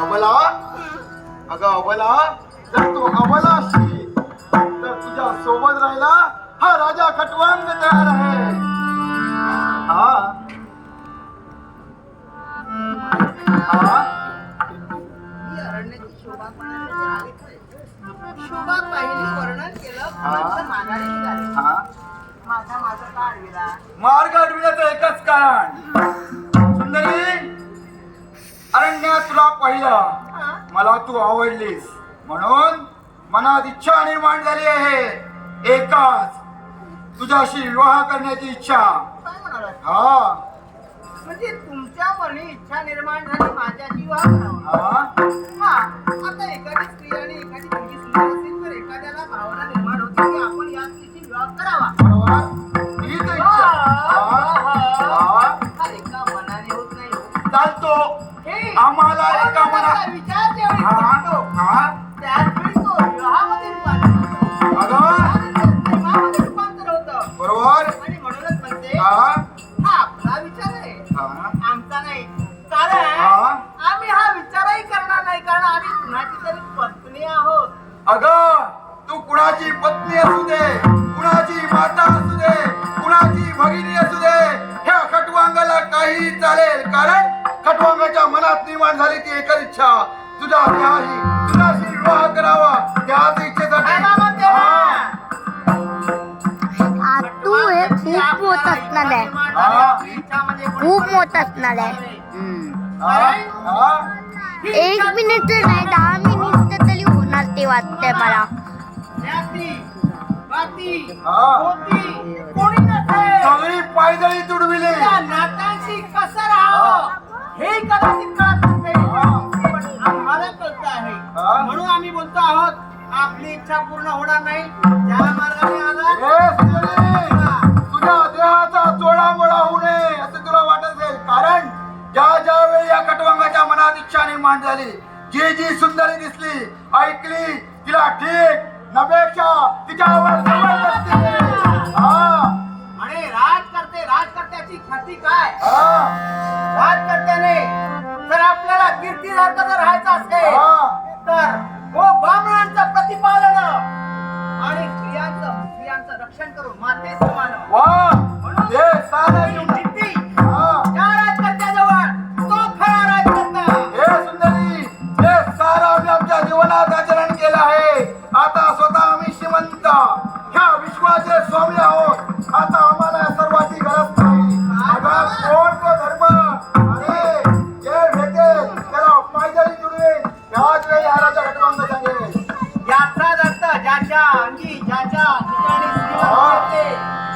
अबला अगं अबला, जर तू अबला असशील तर तुझ्या सोबत राहिला हा राजा खटवांग तयार आहे. हा हा शोभा पाहिली, वर्णन केलं, माघारी निघाले. माझा माझा का अडविला? मार्ग अडविण्याचं एकच कारण, सुंदरी, अरण्यात तुला पाहिलं, मला तू आवडलीस, म्हणून मनात इच्छा निर्माण झाली आहे, एकाच तुझ्याशी विवाह करण्याची इच्छा. काय म्हणाला? हा म्हणजे तुमच्या मनी इच्छा निर्माण झाली माझ्याशी विवाह करावा. हा आता एखादी स्त्री आणि एखादी मुलगी सुंदर असेल तर एखाद्याला भावना निर्माण होते की आपण या स्त्रीशी विवाह करावा. बरोबर, हीच इच्छा. हा एका मनाने होत नाही. चालतो, हे आम्हाला एका मनात विचार जेवढी करतो, त्याचवेळी तो विवाहामध्ये प्रेमामध्ये रूपांतर होतं. बरोबर. आणि म्हणूनच म्हणते हा हा आपला विचार आहे, आमचा नाही. कारण हा. आम्ही हा विचारही करणार नाही, कारण आम्ही कुणाची तरी पत्नी आहोत. अगं, तू कुणाची पत्नी असू दे, कुणाची माता असू दे, कुणाची भगिनी असू दे, ह्या खटवांगाला काही चालेल, कारण खटवांगाच्या मनात निर्माण झाली ती एकच इच्छा, तुझ्या देहाशी तुझ्याशी विवाह करावा. त्याच इच्छेसाठी तू हे खूप मोठं असणार आहे, खूप मोठं असणार आहे. एक मिनिट नाही, 10 मिनिट तरी होणार ते वाटतंय मला. कोणी नसेल, सगळी पायदळी तुडविली. त्या नात्यांशी कसं राहावं हे कदाचित कळत नसेल, पण आम्हाला कळत आहे. म्हणून आम्ही बोलतो आहोत, आपली इच्छा पूर्ण होणार नाही. ज्या मार्गाने आला तुझ्या देहाचा चोळामोळा होऊ नये असं तुला वाटत असेल, कारण ज्या वेळी या खटवांगाच्या मनात इच्छा निर्माण झाली, जी जी सुंदरी दिसली, ऐकली, तिला ठीक नपेक्षा तिच्यावर जबरदस्ती केली. आणि राजकर्त्याची ख्याती काय? राजकर्त्याने जर आपल्याला कीर्तीसारखं जर राहायचं असेल तर ब्राह्मणांचं प्रतिपालन आणि स्त्रियांचं रक्षण करून माते समान. ज्या राजकर्त्याजवळ तो खरा राजकर्ता. हे सुंदरी, हे सारं आम्ही आमच्या जीवनात आचरण केलं आहे. आता स्वतः आम्ही श्रीमंत ह्या विश्वाचे स्वामी आहोत. आता आम्हाला या सर्वाची गरज नाही. अगं, कोण तो धर्म आणि जे भेटेल त्याला पायदळी तुडवेल, त्याच वेळी हाराचा खटवांग सांगेल. याचाच अर्थ ज्याच्या अंगी ज्याच्या ठिकाणी श्रीमंती येते,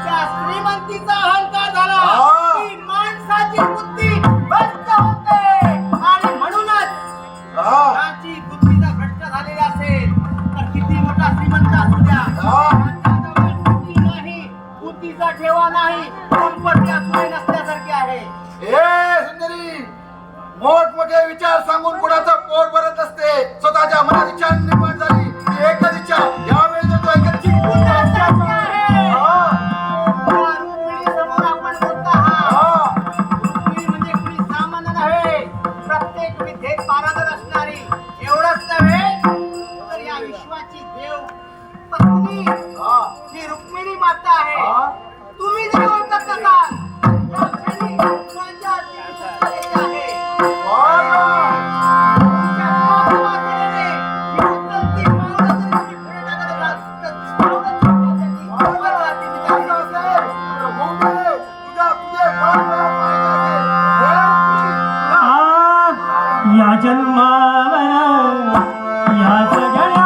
त्या श्रीमंतीचा अहंकार झाला की माणसाची बुद्धी भ्रष्ट होते. आणि म्हणूनच त्याची बुद्धी जर भ्रष्ट झालेली असेल तर किती मोठा श्रीमंत असू द्या, त्याच्याजवळ बुद्धी नाही, बुद्धीचा ठेवा नाही, संपत्ती असूनही नसल्यासारखी आहे. हे सुंदरी, मोठमोठे विचार सांगून कुणाचं पोट भरत असते. स्वतःच्या मनात इच्छा निर्माण झाली ती एकच इच्छा, यावेळी जो तो एकच चिकून जाण्यासारखी आहे. या रुक्मिणीसमोर आपण बोलत आहात. रुक्मिणी म्हणजे कुणी सामान्य नव्हे, प्रत्येक विद्येत पारंगत असणारी. एवढंच नव्हे तर या विश्वाची देव पत्नी ही रुक्मिणी माता आहे. तुम्ही जरी ओळखत नसाल, या क्षणी माझ्या देवीची आहे. या जन्मावर या सगळ्या